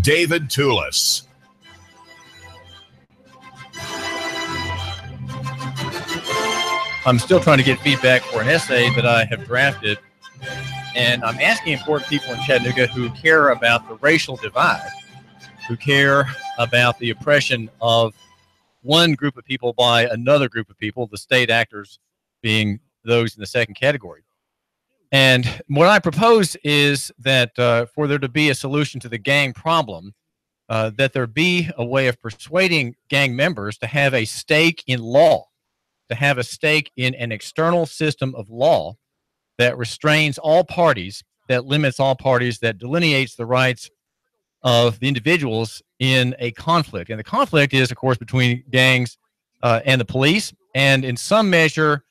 David Tulis. I'm still trying to get feedback for an essay that I have drafted, and I'm asking important people in Chattanooga who care about the racial divide, who care about the oppression of one group of people by another group of people, the state actors being those in the second category. And what I propose is that for there to be a solution to the gang problem, that there be a way of persuading gang members to have a stake in law, to have a stake in an external system of law that restrains all parties, that limits all parties, that delineates the rights of the individuals in a conflict. And the conflict is, of course, between gangs and the police, and in some measure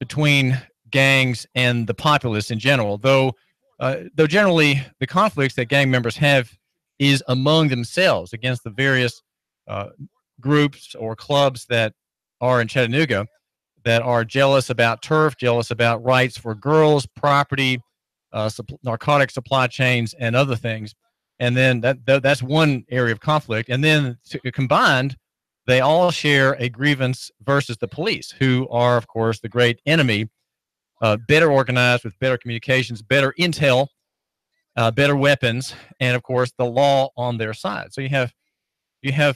between gangs and the populace in general, though generally the conflicts that gang members have is among themselves against the various groups or clubs that are in Chattanooga that are jealous about turf, jealous about rights for girls, property, narcotic supply chains, and other things. And then that's one area of conflict. And then combined, they all share a grievance versus the police, who are, of course, the great enemy. Better organized, with better communications, better intel, better weapons, and of course the law on their side. So you have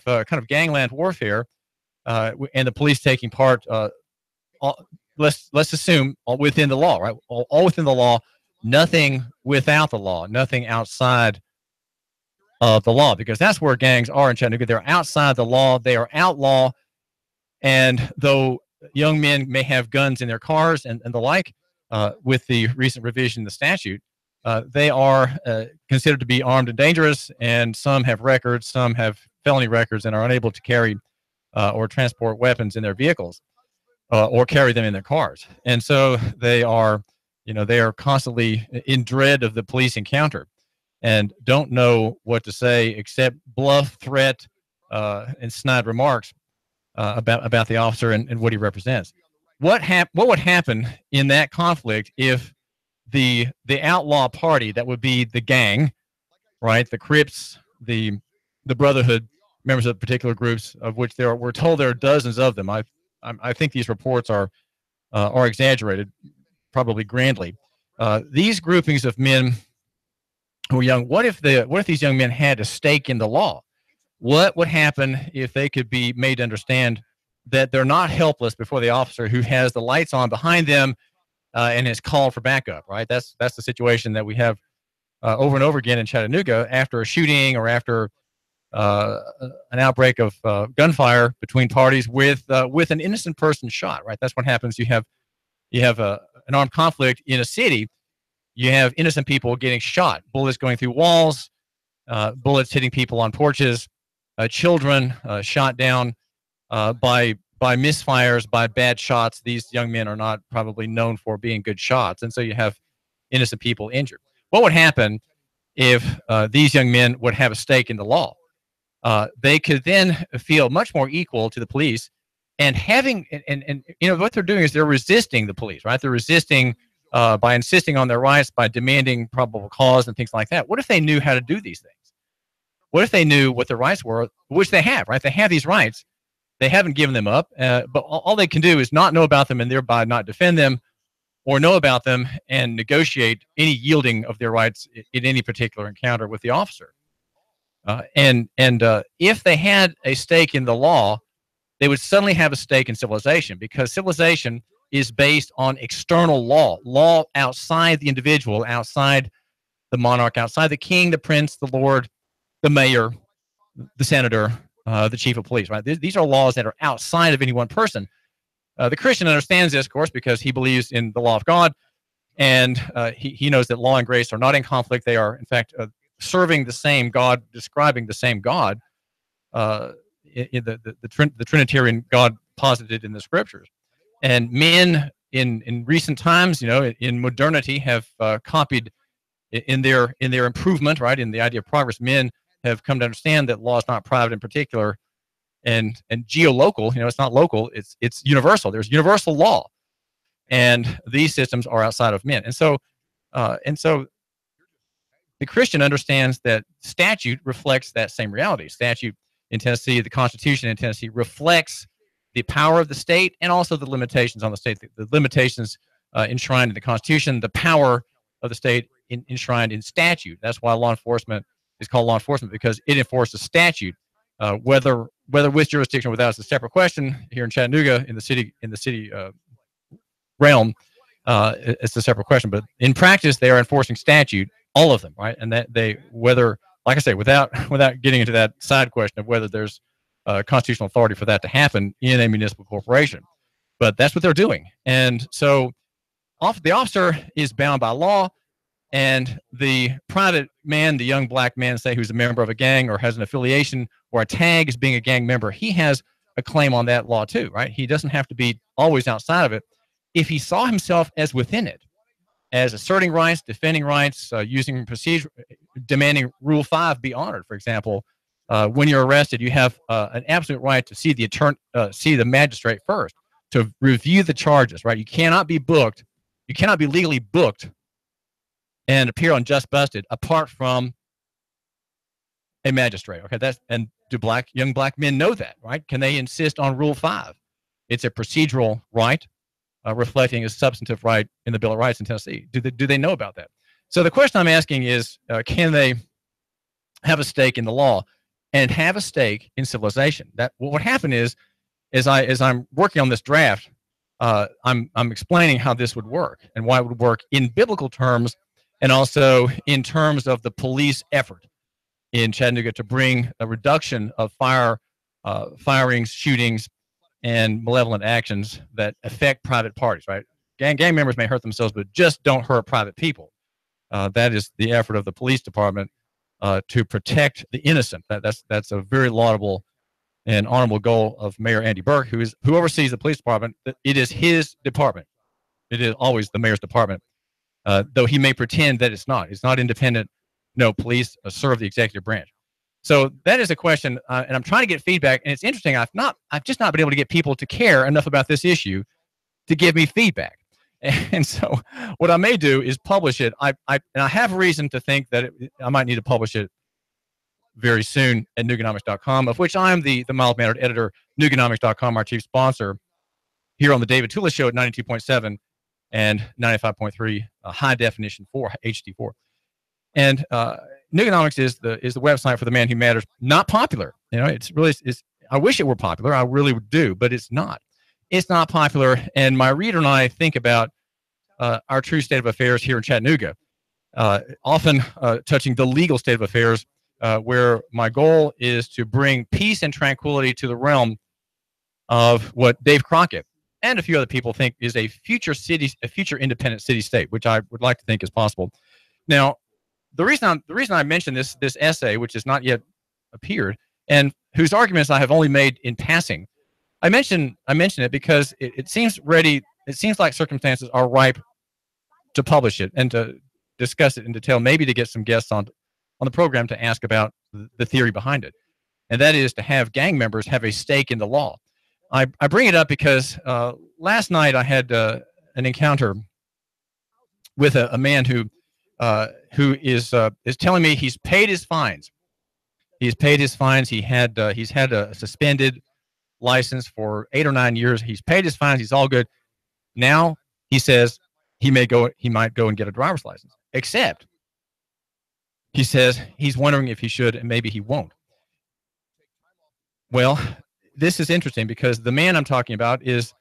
kind of gangland warfare, and the police taking part. Let's assume all within the law, right? All within the law, nothing without the law, nothing outside of the law, because that's where gangs are in Chattanooga. They're outside the law. They are outlaw, and though young men may have guns in their cars and the like, with the recent revision of the statute, they are considered to be armed and dangerous, and some have records, some have felony records, and are unable to carry or transport weapons in their vehicles or carry them in their cars. And so they are constantly in dread of the police encounter and don't know what to say except bluff, threat, and snide remarks about the officer and what he represents. What would happen in that conflict if the outlaw party, that would be the gang, right? The Crips, the Brotherhood, members of particular groups, of which we're told there are dozens of them. I think these reports are exaggerated, probably grandly. These groupings of men who are young. What if these young men had a stake in the law? What would happen if they could be made to understand that they're not helpless before the officer who has the lights on behind them and is called for backup, right? That's the situation that we have over and over again in Chattanooga after a shooting or after an outbreak of gunfire between parties with an innocent person shot, right? That's what happens. You have an armed conflict in a city. You have innocent people getting shot, bullets going through walls, bullets hitting people on porches, children shot down by misfires, by bad shots. These young men are not probably known for being good shots, and so you have innocent people injured. What would happen if these young men would have a stake in the law? They could then feel much more equal to the police, and what they're doing is they're resisting the police, right? They're resisting by insisting on their rights, by demanding probable cause and things like that. What if they knew how to do these things? What if they knew what their rights were, which they have, right? They have these rights. They haven't given them up, but all they can do is not know about them and thereby not defend them, or know about them and negotiate any yielding of their rights in any particular encounter with the officer. And if they had a stake in the law, they would suddenly have a stake in civilization, because civilization is based on external law outside the individual, outside the monarch, outside the king, the prince, the lord, the mayor, the senator, the chief of police, right? These are laws that are outside of any one person. The Christian understands this, of course, because he believes in the law of God, and he knows that law and grace are not in conflict. They are, in fact, serving the same God, describing the same God, in the Trinitarian God posited in the scriptures. And men in recent times, in modernity, have copied in their improvement, right, in the idea of progress. Men have come to understand that law is not private in particular, and geolocal. It's not local. It's universal. There's universal law, and these systems are outside of men. And so the Christian understands that statute reflects that same reality. Statute in Tennessee, the Constitution in Tennessee reflects the power of the state and also the limitations on the state, the limitations enshrined in the Constitution, the power of the state enshrined in statute. That's why law enforcement is called law enforcement, because it enforces statute. Whether with jurisdiction or without is a separate question. Here in Chattanooga, in the city realm, it's a separate question. But in practice, they are enforcing statute, all of them, right? And that they, whether, like I say, without getting into that side question of whether there's constitutional authority for that to happen in a municipal corporation, but that's what they're doing. And so, the officer is bound by law, and the private man, the young black man, say, who's a member of a gang or has an affiliation or a tag as being a gang member, he has a claim on that law too, right? He doesn't have to be always outside of it. If he saw himself as within it, as asserting rights, defending rights, using procedure, demanding Rule 5 be honored, for example, when you're arrested, you have an absolute right to see the magistrate first, to review the charges, right? You cannot be booked. You cannot be legally booked and appear on Just Busted apart from a magistrate. Okay, and do young black men know that, right? Can they insist on Rule 5? It's a procedural right, reflecting a substantive right in the Bill of Rights in Tennessee. Do they know about that? So the question I'm asking is, can they have a stake in the law and have a stake in civilization? That what happened is, as I'm working on this draft, I'm explaining how this would work and why it would work in biblical terms, and also in terms of the police effort in Chattanooga to bring a reduction of firings, shootings, and malevolent actions that affect private parties, right? Gang members may hurt themselves, but just don't hurt private people. That is the effort of the police department to protect the innocent. That's a very laudable and honorable goal of Mayor Andy Burke, who oversees the police department. It is his department. It is always the mayor's department, though he may pretend that it's not. It's not independent. No, police serve the executive branch. So that is a question, and I'm trying to get feedback. And it's interesting. I've just not been able to get people to care enough about this issue to give me feedback. And so what I may do is publish it. And I have reason to think that I might need to publish it very soon at Nooganomics.com, of which I'm the mild-mannered editor. Nooganomics.com, our chief sponsor, here on the David Tulis Show at 92.7 and 95.3 high definition 4 HD4. And Nooganomics is the website for the man who matters. Not popular, It's I wish it were popular. I really do, but it's not. It's not popular. And my reader and I think about our true state of affairs here in Chattanooga, often touching the legal state of affairs, where my goal is to bring peace and tranquility to the realm of what Dave Crockett and a few other people think is a future independent city-state, which I would like to think is possible. Now, the reason I mentioned this essay, which has not yet appeared, and whose arguments I have only made in passing, I mention it because it seems ready. It seems like circumstances are ripe to publish it and to discuss it in detail, maybe to get some guests on the program to ask about the theory behind it. And that is to have gang members have a stake in the law. I bring it up because last night I had an encounter with a man who is telling me he's paid his fines. He's paid his fines. He's had a suspended license for 8 or 9 years. He's paid his fines. He's all good. Now he says he might go and get a driver's license, except he says he's wondering if he should, and maybe he won't. Well, this is interesting because the man I'm talking about is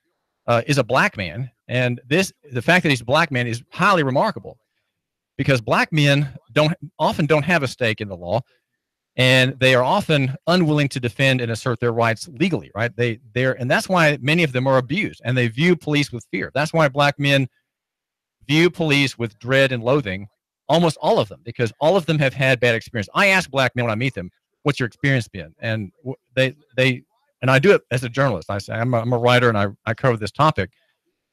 a black man, and the fact that he's a black man is highly remarkable because black men often don't have a stake in the law, and they are often unwilling to defend and assert their rights legally, right? And that's why many of them are abused, and they view police with fear. That's why black men view police with dread and loathing. Almost all of them, because all of them have had bad experience. I ask black men when I meet them, "What's your experience been?" And and I do it as a journalist. I say I'm a writer and I cover this topic.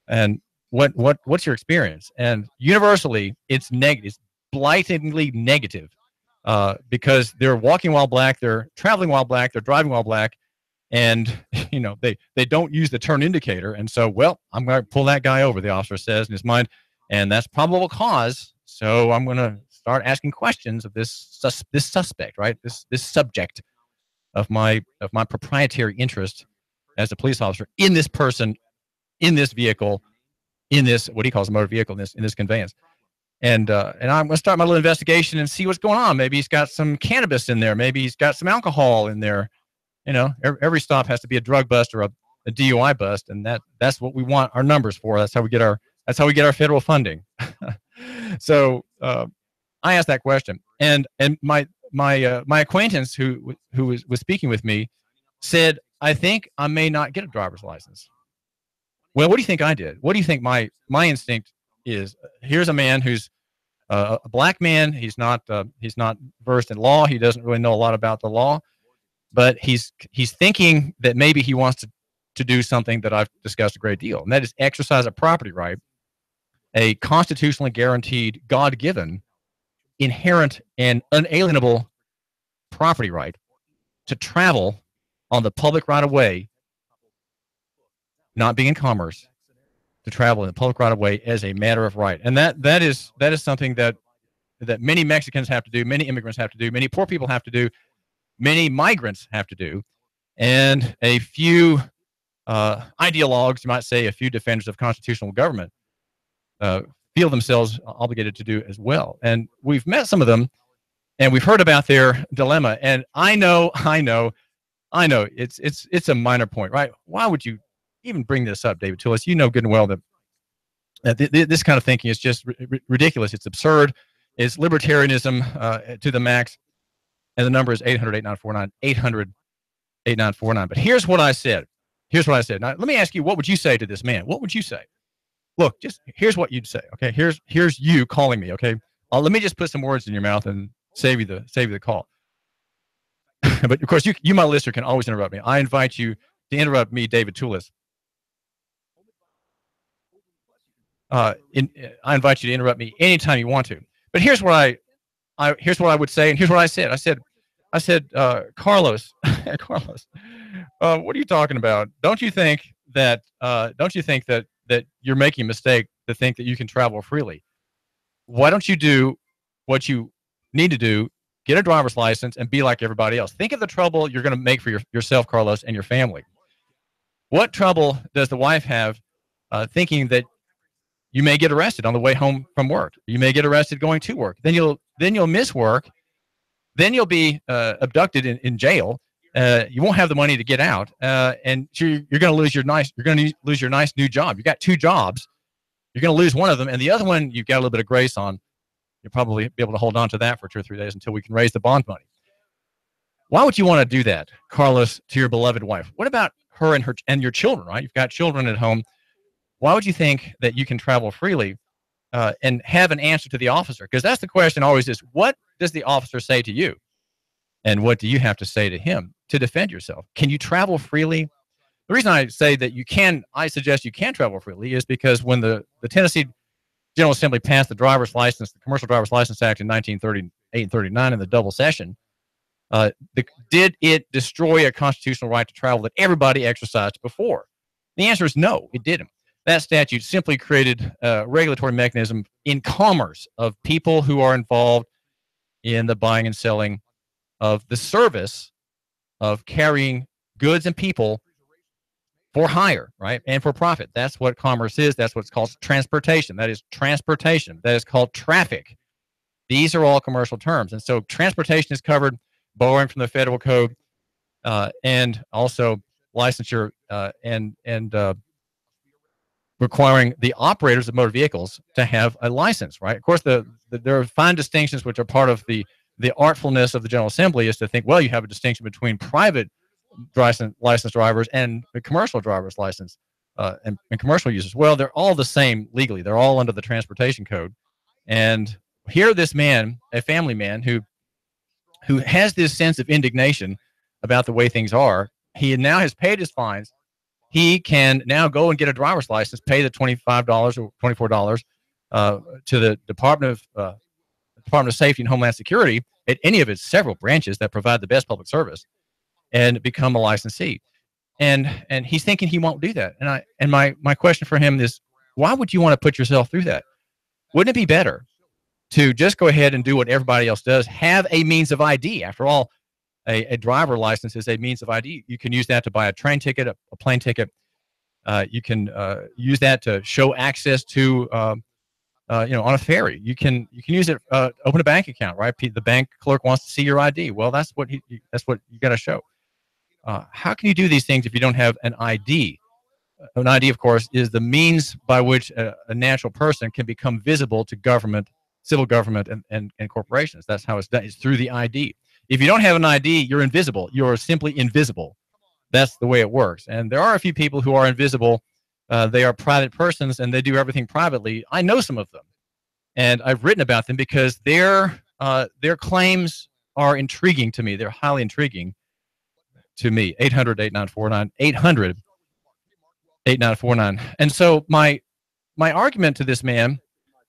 And what's your experience? And universally, it's negative. It's blatantly negative, because they're walking while black, they're traveling while black, they're driving while black, and they don't use the turn indicator. And so, well, I'm going to pull that guy over. The officer says in his mind, and that's probable cause. So I'm going to start asking questions of this suspect, right? This subject of my proprietary interest as a police officer in this person, in this vehicle, in this, what he calls a motor vehicle, in this conveyance. And I'm going to start my little investigation and see what's going on. Maybe he's got some cannabis in there. Maybe he's got some alcohol in there. You know, every stop has to be a drug bust or a DUI bust, and that's what we want our numbers for. That's how we get our federal funding. So I asked that question, and my acquaintance who was speaking with me said, I think I may not get a driver's license. Well, what do you think I did? What do you think my instinct is? Here's a man who's a black man. He's not versed in law. He doesn't really know a lot about the law, but he's thinking that maybe he wants to do something that I've discussed a great deal, and that is exercise a property right, a constitutionally guaranteed, God-given, inherent, and unalienable property right to travel on the public right-of-way, not being in commerce, to travel in the public right-of-way as a matter of right. And that is something that many Mexicans have to do, many immigrants have to do, many poor people have to do, many migrants have to do, and a few ideologues, you might say, a few defenders of constitutional government feel themselves obligated to do as well. And we've met some of them, and we've heard about their dilemma. And I know, it's a minor point, right? Why would you even bring this up, David Tulis? You know good and well that this kind of thinking is just ridiculous. It's absurd. It's libertarianism to the max. And the number is 800-8949, 800-8949. But here's what I said. Now, let me ask you, what would you say to this man? What would you say? Look, just here's what you'd say. Okay, here's you calling me. Okay, let me just put some words in your mouth and save you the call. But of course, you, my listener, can always interrupt me. I invite you to interrupt me, David Tulis. I invite you to interrupt me anytime you want to. But here's what I would say, and here's what I said. I said, Carlos, Carlos, what are you talking about? Don't you think that you're making a mistake to think that you can travel freely? Why don't you do what you need to do? Get a driver's license and be like everybody else. Think of the trouble you're going to make for yourself, Carlos, and your family. What trouble does the wife have thinking that you may get arrested on the way home from work? You may get arrested going to work. Then you'll miss work. Then you'll be abducted in jail. You won't have the money to get out, and you're going to lose your nice new job. You got two jobs. You're going to lose one of them, and the other one you've got a little bit of grace on. You'll probably be able to hold on to that for 2 or 3 days until we can raise the bond money. Why would you want to do that, Carlos, to your beloved wife? What about her and your children, right? You've got children at home. Why would you think that you can travel freely and have an answer to the officer? Because that's the question always is, what does the officer say to you? And what do you have to say to him to defend yourself? Can you travel freely? The reason I say that I suggest you can travel freely is because when the Tennessee General Assembly passed the Commercial Driver's License Act in 1938 and 39 in the double session, did it destroy a constitutional right to travel that everybody exercised before? The answer is no, it didn't. That statute simply created a regulatory mechanism in commerce of people who are involved in the buying and selling of the service of carrying goods and people for hire, right, and for profit. That's what commerce is. That's what's called transportation. That is transportation. That is called traffic. These are all commercial terms. And so transportation is covered, borrowing from the federal code, and also licensure and requiring the operators of motor vehicles to have a license, right? Of course, there are fine distinctions which are part of the artfulness of the General Assembly is to think, well, you have a distinction between private licensed drivers and the commercial driver's license and commercial users. Well, they're all the same legally. They're all under the transportation code. And here this man, a family man who has this sense of indignation about the way things are, he now has paid his fines. He can now go and get a driver's license, pay the $25 or $24 to the Department of Safety and Homeland Security at any of its several branches that provide the best public service, and become a licensee. And he's thinking he won't do that. And my question for him is, why would you want to put yourself through that? Wouldn't it be better to just go ahead and do what everybody else does. Have a means of ID. After all, a driver license is a means of ID. You can use that to buy a train ticket, a plane ticket. You can use that to show access to, on a ferry. You can use it. Open a bank account, right? The bank clerk wants to see your ID. Well, that's what you got to show. How can you do these things if you don't have an ID? An ID, of course, is the means by which a natural person can become visible to government, civil government, and corporations. That's how it's done. It's through the ID. If you don't have an ID, you're invisible. You're simply invisible. That's the way it works. And there are a few people who are invisible. They are private persons, and they do everything privately. I know some of them, and I've written about them because their claims are intriguing to me. They're highly intriguing to me. 800-8949, 800-8949. And so my argument to this man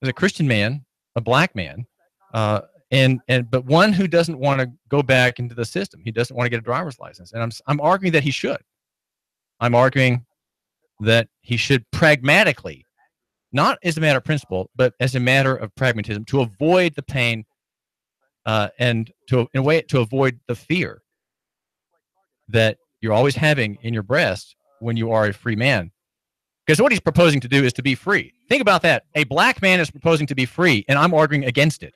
is a Christian man, a black man, but one who doesn't want to go back into the system. He doesn't want to get a driver's license. And I'm arguing that he should. I'm arguing that he should pragmatically, not as a matter of principle, but as a matter of pragmatism, to avoid the pain and in a way to avoid the fear that you're always having in your breast when you are a free man. Because what he's proposing to do is to be free. Think about that. A black man is proposing to be free, and I'm arguing against it.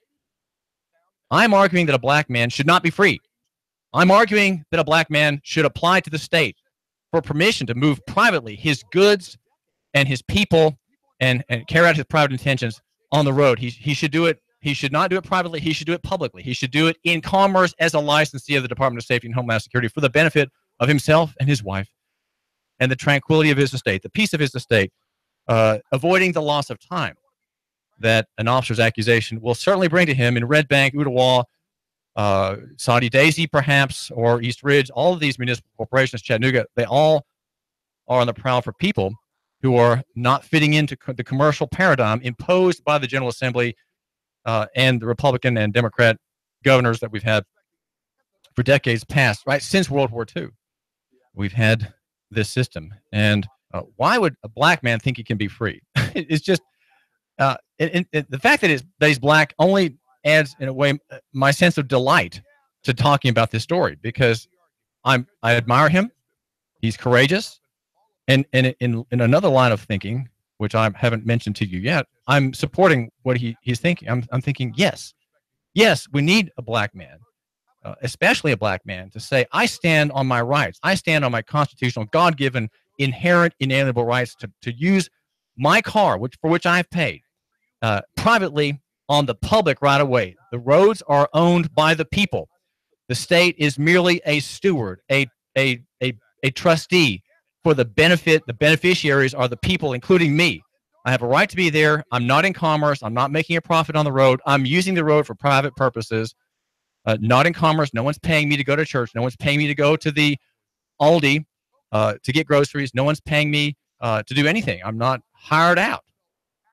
I'm arguing that a black man should not be free. I'm arguing that a black man should apply to the state for permission to move privately his goods and his people and carry out his private intentions on the road. He should do it. He should not do it privately. He should do it publicly. He should do it in commerce as a licensee of the Department of Safety and Homeland Security for the benefit of himself and his wife and the tranquility of his estate, the peace of his estate, avoiding the loss of time that an officer's accusation will certainly bring to him in Red Bank, Ottawa, Saudi Daisy, perhaps, or East Ridge. All of these municipal corporations, Chattanooga, they all are on the prowl for people who are not fitting into the commercial paradigm imposed by the General Assembly and the Republican and Democrat governors that we've had for decades past, right? Since World War II, we've had this system. And why would a black man think he can be free? It's just the fact that he's black only adds, in a way, my sense of delight to talking about this story, because I admire him. He's courageous. And in another line of thinking, which I haven't mentioned to you yet, I'm supporting what he's thinking. I'm thinking, yes, we need a black man, especially a black man, to say, I stand on my rights. I stand on my constitutional, God-given, inherent, inalienable rights to use my car, for which I've paid, privately on the public right of way. The roads are owned by the people. The state is merely a steward, a trustee for the benefit. The beneficiaries are the people, including me. I have a right to be there. I'm not in commerce. I'm not making a profit on the road. I'm using the road for private purposes. Not in commerce. No one's paying me to go to church. No one's paying me to go to the Aldi to get groceries. No one's paying me to do anything. I'm not hired out.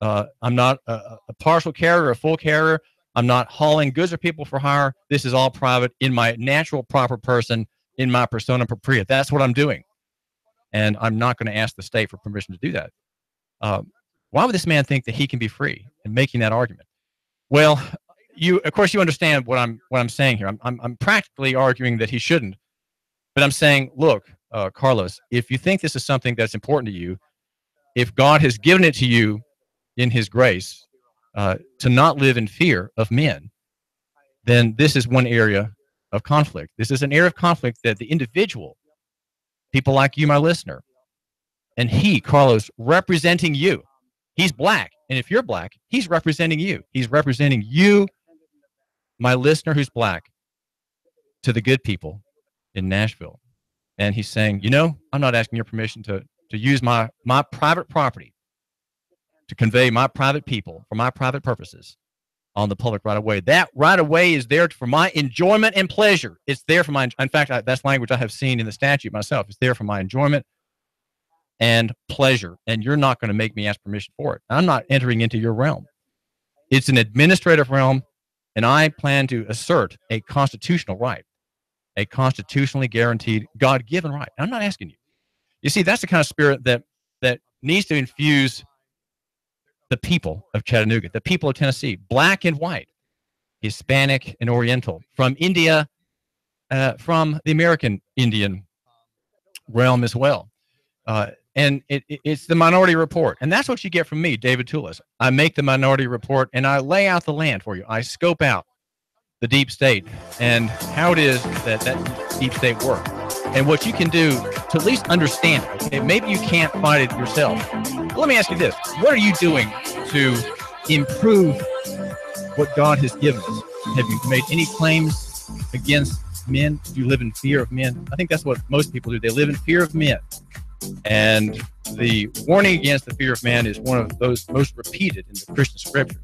I'm not a partial carrier or a full carrier. I'm not hauling goods or people for hire. This is all private in my natural, proper person, in my persona propria. That's what I'm doing. And I'm not going to ask the state for permission to do that. Why would this man think that he can be free in making that argument? Well, of course, you understand what I'm saying here. I'm practically arguing that he shouldn't. But I'm saying, look, Carlos, if you think this is something that's important to you, if God has given it to you in his grace to not live in fear of men, then this is one area of conflict. This is an area of conflict that the individual, people like you, my listener, and he, Carlos, representing you. He's black. And if you're black, he's representing you. He's representing you, my listener who's black, to the good people in Nashville. And he's saying, I'm not asking your permission to use my private property to convey my private people for my private purposes on the public right of way. That right of way is there for my enjoyment and pleasure. It's there for in fact, that's language I have seen in the statute myself. It's there for my enjoyment and pleasure. And you're not going to make me ask permission for it. I'm not entering into your realm. It's an administrative realm, and I plan to assert a constitutional right, a constitutionally guaranteed, God-given right. I'm not asking you. You see, that's the kind of spirit that needs to infuse the people of Chattanooga, the people of Tennessee, black and white. Hispanic, and Oriental, from India, from the American Indian realm as well. And it's the Minority Report. And that's what you get from me, David Tulis. I make the Minority Report, and I lay out the land for you. I scope out the deep state and how it is that deep state works, and what you can do to at least understand it. Okay? Maybe you can't find it yourself. But let me ask you this. What are you doing to improve what God has given us? Have you made any claims against men? Do you live in fear of men? I think that's what most people do. They live in fear of men. And the warning against the fear of man is one of those most repeated in the Christian scriptures.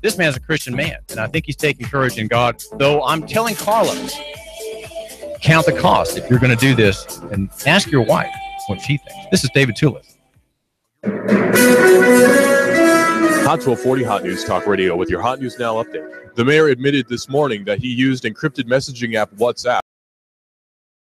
This man's a Christian man, and I think he's taking courage in God, though I'm telling Carlos, count the cost if you're going to do this, and ask your wife what she thinks. This is David Tulis. Hot 1240 Hot News Talk Radio with your Hot News Now update. The mayor admitted this morning that he used encrypted messaging app WhatsApp